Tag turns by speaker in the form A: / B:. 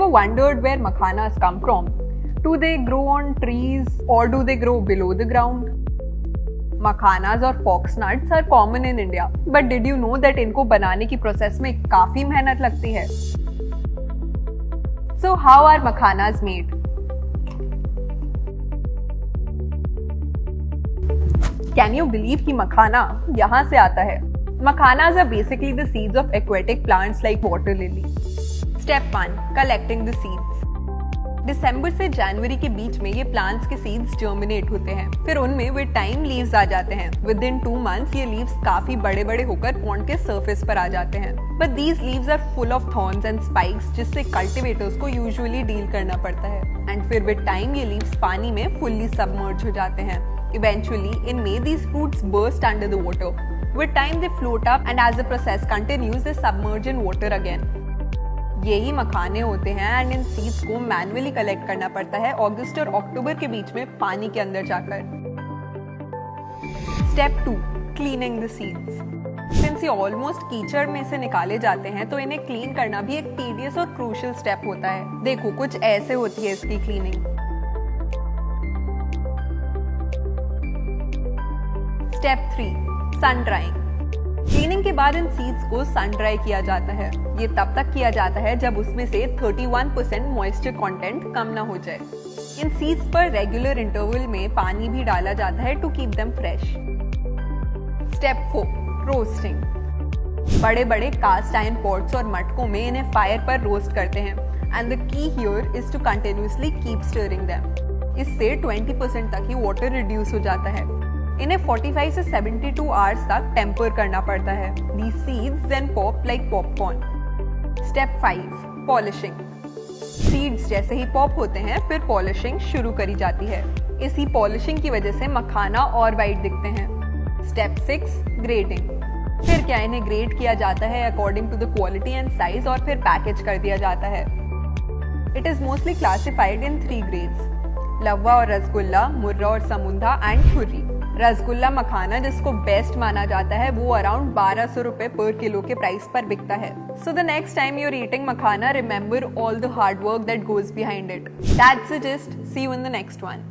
A: ever wondered where makhanas come from? Do they grow on trees or do they grow below the ground? Makhanas और fox nuts are common in India, but did you know that इनको बनाने की process में काफी मेहनत लगती है? So how are makhanas made? Can you believe कि मखाना यहाँ से आता है? Makhanas are basically the seeds of aquatic plants like water lily. Step 1. Collecting the seeds. दिसंबर से जनवरी के बीच में ये प्लांट्स के सीड्स जर्मिनेट होते हैं, फिर उनमें विद टाइम लीव्स आ जाते हैं। विद इन 2 months ये लीव्स काफी बड़े बड़े होकर पॉन्ड के सरफेस पर आ जाते हैं। But these leaves are full of thorns and spikes, जिससे कल्टीवेटर्स को यूजुअली डील करना पड़ता है। एंड फिर विद टाइम ये लीव्स पानी में फुल्ली सबमर्ज हो जाते हैं। Eventually in May these fruits burst under the water. With time they float up and as the process continues they submerge in water again. यही मखाने होते हैं एंड इन सीड्स को मैन्युअली कलेक्ट करना पड़ता है अगस्त और अक्टूबर के बीच में पानी के अंदर जाकर। Step 2. Cleaning the seeds. Since ये ऑलमोस्ट कीचड़ में से निकाले जाते हैं तो इन्हें क्लीन करना भी एक टीडियस और क्रूशियल स्टेप होता है। देखो कुछ ऐसे होती है इसकी cleaning. Step 3. Sun drying. Cleaning के बाद इन सीड्स को सन ड्राई किया जाता है। ये तब तक किया जाता है जब उसमें से 31% मॉइस्चर कंटेंट कम ना हो जाए। इन सीड्स पर रेगुलर इंटरवल में पानी भी डाला जाता है to keep them fresh. Step 4. Roasting. बड़े बड़े कास्ट आयरन पॉट्स और मटकों में इन्हें फायर पर रोस्ट करते हैं and the key here is to continuously keep stirring them. इससे 20% तक ही वाटर रिड्यूस हो जाता है। इन्हें 45 से 72 आवर्स तक टेम्पर करना पड़ता है। These seeds then pop like popcorn. Step 5. Polishing. Seeds जैसे ही पॉप होते हैं फिर पॉलिशिंग शुरू करी जाती है। इसी पॉलिशिंग की वजह से मखाना और वाइट दिखते हैं। Step 6. ग्रेडिंग। फिर क्या इन्हें ग्रेड किया जाता है according to the quality and size और फिर पैकेज कर दिया जाता है। It is mostly classified in 3 grades: लव्वा और रसगुल्ला, मुर्रा और समुंधा एंड खुर्री। रसगुल्ला मखाना जिसको बेस्ट माना जाता है वो अराउंड 1200 रुपए पर किलो के प्राइस पर बिकता है। So the next time you are eating makhana, remember all the hard work that goes behind it. That's it. See you in the next one.